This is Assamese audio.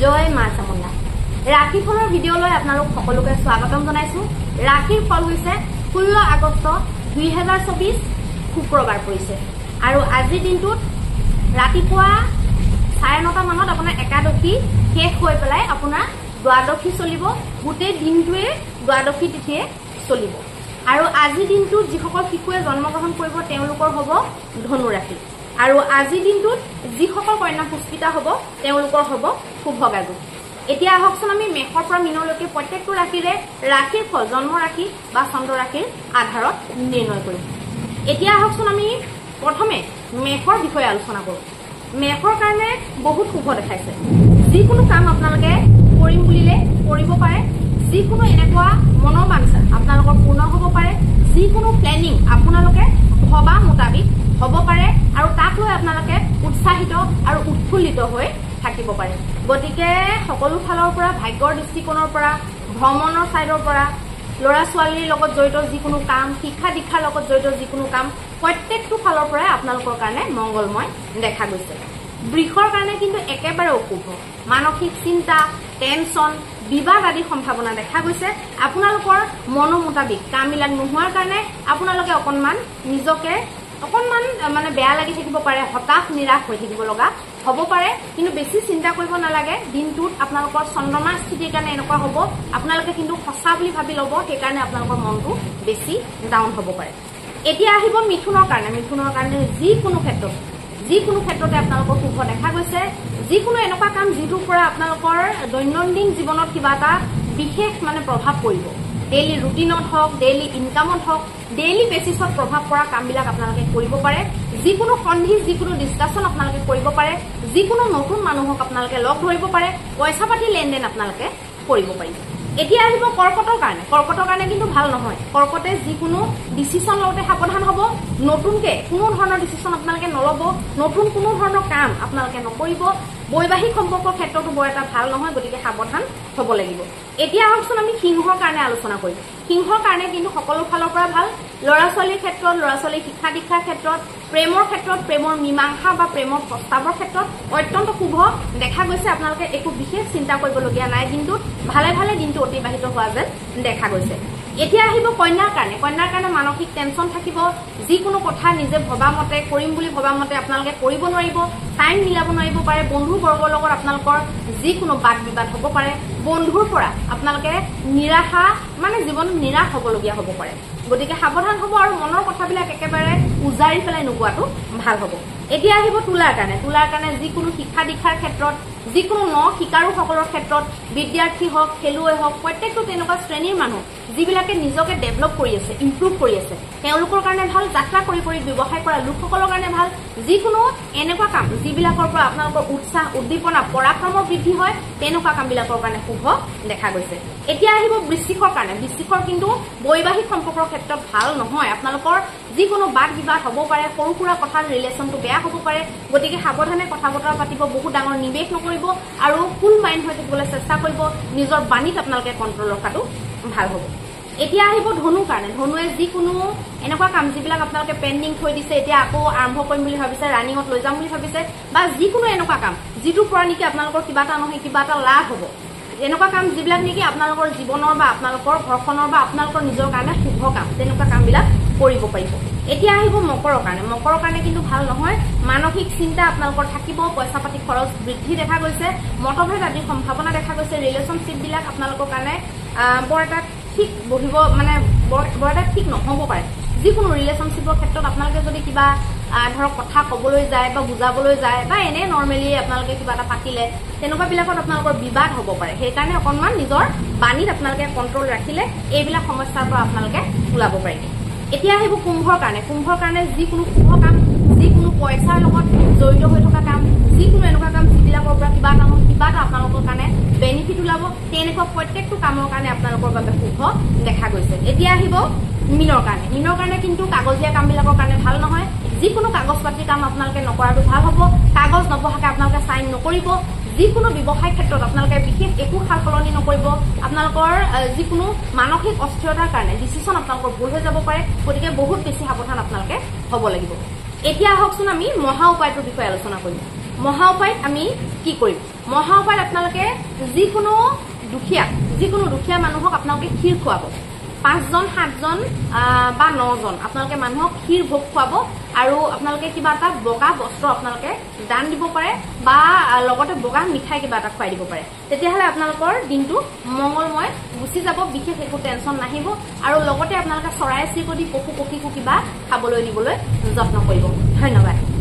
জয় মা চামুণ্ডা। ৰাশিফলৰ ভিডিঅ'লৈ আপোনালোক সকলোকে স্বাগতম জনাইছো। ৰাশিৰ ফল হৈছে 16 আগষ্ট 2024 শুক্ৰবাৰ পৰিছে আৰু আজিৰ দিনটোত ৰাতিপুৱা 9:30 মানত আপোনাৰ একাদশী শেষ হৈ পেলাই আপোনাৰ দ্বাদশী চলিব। গোটেই দিনটোৱে দ্বাদশী তিথিয়ে চলিব আৰু আজিৰ দিনটোত যিসকল শিশুৱে জন্মগ্ৰহণ কৰিব তেওঁলোকৰ হ'ব ধনু ৰাশি আৰু আজিৰ দিনটোত যিসকল কন্যা পুষ্পিতা হ'ব তেওঁলোকৰ হ'ব শুভ যোগ। এতিয়া আহকচোন আমি মেষৰ পৰা মীনলৈকে প্ৰত্যেকটো ৰাশিৰে ৰাশিৰ ফল জন্ম ৰাশি বা চন্দ্ৰ ৰাশিৰ আধাৰত নিৰ্ণয় কৰিম। এতিয়া আহকচোন আমি প্ৰথমে মেষৰ বিষয়ে আলোচনা কৰোঁ। মেষৰ কাৰণে বহুত শুভ দেখাইছে। যিকোনো কাম আপোনালোকে কৰিম বুলিলে কৰিব পাৰে। যিকোনো এনেকুৱা মনৰ বাঞ্ছা আপোনালোকৰ পূৰ্ণ হ'ব পাৰে। যিকোনো প্লেনিং আপোনালোকে ভবা মোতাবিক হ'ব পাৰে আৰু তাক লৈ আপোনালোকে উৎসাহিত আৰু উৎফুল্লিত হৈ থাকিব পাৰে। গতিকে সকলো ফালৰ পৰা ভাগ্যৰ দৃষ্টিকোণৰ পৰা ভ্ৰমণৰ ছাইডৰ পৰা ল'ৰা ছোৱালীৰ লগত জড়িত যিকোনো কাম শিক্ষা দীক্ষাৰ লগত জড়িত যিকোনো কাম প্ৰত্যেকটো ফালৰ পৰাই আপোনালোকৰ কাৰণে মংগলময় দেখা গৈছে। বৃষৰ কাৰণে কিন্তু একেবাৰে অশুভ। মানসিক চিন্তা টেনচন বিবাদ আদি সম্ভাৱনা দেখা গৈছে। আপোনালোকৰ মনোমোতাবিক কামবিলাক নোহোৱাৰ কাৰণে আপোনালোকে অকণমান নিজকে মানে বেয়া লাগি থাকিব পাৰে, হতাশ নিৰাশ হৈ থাকিব লগা হ'ব পাৰে। কিন্তু বেছি চিন্তা কৰিব নালাগে। দিনটোত আপোনালোকৰ চন্দ্ৰমা স্থিতিৰ কাৰণে এনেকুৱা হ'ব আপোনালোকে কিন্তু সঁচা বুলি ভাবি ল'ব, সেইকাৰণে আপোনালোকৰ মনটো বেছি ডাউন হ'ব পাৰে। এতিয়া আহিব মিথুনৰ কাৰণে। মিথুনৰ কাৰণে যিকোনো ক্ষেত্ৰতে আপোনালোকৰ শুভ দেখা গৈছে। যিকোনো এনেকুৱা কাম যিটোৰ পৰা আপোনালোকৰ দৈনন্দিন জীৱনত কিবা এটা বিশেষ মানে প্ৰভাৱ পৰিব। ডেইলি ৰুটিনত হওক, ডেইলি ইনকামত হওক, ডেইলি বেচিছত প্ৰভাৱ পৰা কামবিলাক আপোনালোকে কৰিব পাৰে। যিকোনো সন্ধি যিকোনো ডিছকাশ্যন আপোনালোকে কৰিব পাৰে। যিকোনো নতুন মানুহক আপোনালোকে লগ ধৰিব পাৰে। পইচা পাতি লেনদেন আপোনালোকে কৰিব পাৰিব। এতিয়া আহিব কৰ্কটৰ কাৰণে। কৰ্কটৰ কাৰণে কিন্তু ভাল নহয়। কৰ্কটে যিকোনো ডিচিশ্যন লওঁতে সাৱধান হ'ব। নতুনকে কোনো ধৰণৰ ডিচিশ্যন আপোনালোকে নল'ব। নতুন কোনো ধৰণৰ কাম আপোনালোকে নকৰিব। বৈবাহিক সম্পৰ্কৰ ক্ষেত্ৰতো বৰ এটা ভাল নহয়, গতিকে সাৱধান হ'ব লাগিব। এতিয়া আহকচোন আমি সিংহৰ কাৰণে আলোচনা কৰিম। সিংহৰ কাৰণে কিন্তু সকলো ফালৰ পৰা ভাল। ল'ৰা ছোৱালীৰ ক্ষেত্ৰত, ল'ৰা ছোৱালীৰ শিক্ষা দীক্ষাৰ ক্ষেত্ৰত, প্ৰেমৰ ক্ষেত্ৰত, প্ৰেমৰ মীমাংসা বা প্ৰেমৰ প্ৰস্তাৱৰ ক্ষেত্ৰত অত্যন্ত শুভ দেখা গৈছে। আপোনালোকে একো বিশেষ চিন্তা কৰিবলগীয়া নাই। দিনটোত ভালে ভালে দিনটো অতিবাহিত হোৱা যেন দেখা গৈছে। এতিয়া আহিব কন্যাৰ কাৰণে। কন্যাৰ কাৰণে মানসিক টেনচন থাকিব। যিকোনো কথা নিজে ভবা মতে কৰিম বুলি ভবা মতে আপোনালোকে কৰিব নোৱাৰিব। টাইম মিলাব নোৱাৰিব পাৰে। বন্ধুবৰ্গৰ লগত আপোনালোকৰ যিকোনো বাদ বিবাদ হ'ব পাৰে। বন্ধুৰ পৰা আপোনালোকে নিৰাশা মানে জীৱনত নিৰাশ হ'বলগীয়া হ'ব পাৰে। গতিকে সাৱধান হ'ব আৰু মনৰ কথাবিলাক একেবাৰে উজাৰি পেলাই নোকোৱাটো ভাল হ'ব। এতিয়া আহিব তুলাৰ কাৰণে। তুলাৰ কাৰণে যিকোনো শিক্ষা দীক্ষাৰ ক্ষেত্ৰত, যিকোনো শিকাৰুসকলৰ ক্ষেত্ৰত, বিদ্যাৰ্থী হওক, খেলুৱৈ হওক, প্ৰত্যেকটো তেনেকুৱা শ্ৰেণীৰ মানুহ যিবিলাকে নিজকে ডেভেলপ কৰি আছে, ইম্প্ৰুভ কৰি আছে, তেওঁলোকৰ কাৰণে ভাল। যাত্ৰা কৰি ব্যৱসায় কৰা লোকসকলৰ কাৰণে ভাল। যিকোনো এনেকুৱা কাম যিবিলাকৰ পৰা আপোনালোকৰ উৎসাহ উদ্দীপনা পৰাক্ৰমৰ বৃদ্ধি হয় তেনেকুৱা কামবিলাকৰ কাৰণে শুভ দেখা গৈছে। এতিয়া আহিব বৃশ্চিকৰ কাৰণে। বৃশ্চিকৰ কিন্তু বৈবাহিক সম্পৰ্কৰ ক্ষেত্ৰত ভাল নহয়। আপোনালোকৰ যিকোনো বাদ বিবাদ হ'ব পাৰে। সৰু সুৰা কথাৰ ৰিলেশ্যনটো বেয়া হ'ব পাৰে। গতিকে সাৱধানে কথা বতৰা পাতিব। বহুত ডাঙৰ নিৱেশ নকৰিব আৰু ফুল মাইণ্ড হৈ থাকিবলৈ চেষ্টা কৰিব। নিজৰ বাণীত আপোনালোকে কণ্ট্ৰল ৰখাটো ভাল হ'ব। এতিয়া আহিব ধনুৰ কাৰণে। ধনুৱে যিকোনো এনেকুৱা কাম যিবিলাক আপোনালোকে পেণ্ডিং থৈ দিছে, এতিয়া আকৌ আৰম্ভ কৰিম বুলি ভাবিছে, ৰানিঙত লৈ যাম বুলি ভাবিছে, বা যিকোনো এনেকুৱা কাম যিটোৰ পৰা নেকি আপোনালোকৰ কিবা এটা নহয় কিবা এটা লাভ হ'ব, এনেকুৱা কাম যিবিলাক নেকি আপোনালোকৰ জীৱনৰ বা আপোনালোকৰ ঘৰখনৰ বা আপোনালোকৰ নিজৰ কাৰণে শুভ কাম, তেনেকুৱা কামবিলাক কৰিব পাৰিব। এতিয়া আহিব মকৰৰ কাৰণে। মকৰৰ কাৰণে কিন্তু ভাল নহয়। মানসিক চিন্তা আপোনালোকৰ থাকিব। পইচা পাতি খৰচ বৃদ্ধি দেখা গৈছে। মতভেদ আদিৰ সম্ভাৱনা দেখা গৈছে। ৰিলেশ্যনশ্বিপবিলাক আপোনালোকৰ কাৰণে বৰ এটা ঠিক বহিব মানে বৰ এটা ঠিক নহ'ব পাৰে। যিকোনো ৰিলেশ্যনশ্বিপৰ ক্ষেত্ৰত আপোনালোকে যদি কিবা ধৰক কথা ক'বলৈ যায় বা বুজাবলৈ যায় বা এনে নৰ্মেলি আপোনালোকে কিবা এটা পাতিলে তেনেকুৱাবিলাকত আপোনালোকৰ বিবাদ হ'ব পাৰে। সেইকাৰণে অকণমান নিজৰ বাণীত আপোনালোকে কণ্ট্ৰল ৰাখিলে এইবিলাক সমস্যাৰ পৰা আপোনালোকে ওলাব পাৰিব। এতিয়া আহিব কুম্ভৰ কাৰণে। কুম্ভৰ কাৰণে যিকোনো শুভ কাম, যিকোনো পইচাৰ লগত জড়িত হৈ থকা কাম, যিকোনো এনেকুৱা কাম যিবিলাকৰ পৰা কিবা এটা নহয় কিবা এটা আপোনালোকৰ কাৰণে বেনিফিট ওলাব, তেনেকুৱা প্ৰত্যেকটো কামৰ কাৰণে আপোনালোকৰ বাবে শুভ দেখা গৈছে। এতিয়া আহিব মীনৰ কাৰণে। মীনৰ কাৰণে কিন্তু কাগজীয়া কামবিলাকৰ কাৰণে ভাল নহয়। যিকোনো কাগজ পাতিৰ কাম আপোনালোকে নকৰাটো ভাল হ'ব। কাগজ নবহাকে আপোনালোকে চাইন নকৰিব। যিকোনো ব্যৱসায় ক্ষেত্ৰত আপোনালোকে বিশেষ একো সাল সলনি নকৰিব। আপোনালোকৰ যিকোনো মানসিক অস্থিৰতাৰ কাৰণে ডিচিশ্যন আপোনালোকৰ ভুল হৈ যাব পাৰে। গতিকে বহুত বেছি সাৱধান আপোনালোকে হ'ব লাগিব। এতিয়া আহকচোন আমি মহা উপায়টোৰ বিষয়ে আলোচনা কৰিম। মহা উপায়ত আমি কি কৰিম মহা উপায়ত আপোনালোকে যিকোনো দুখীয়া মানুহক আপোনালোকে ক্ষীৰ খুৱাব 5 জন 7 জন বা 9 জন আপোনালোকে মানুহক ক্ষীৰ ভোগ খুৱাব আৰু আপোনালোকে কিবা এটা বগা বস্ত্ৰ আপোনালোকে দান দিব পাৰে বা লগতে বগা মিঠাই কিবা এটা খুৱাই দিব পাৰে তেতিয়াহলে আপোনালোকৰ দিনটো মংগলময় গুচি যাব বিশেষ একো টেনচন নাহিব আৰু লগতে আপোনালোকে চৰাই চিৰিকটি পশু পক্ষীকো কিবা খাবলৈ দিবলৈ যত্ন কৰিব ধন্যবাদ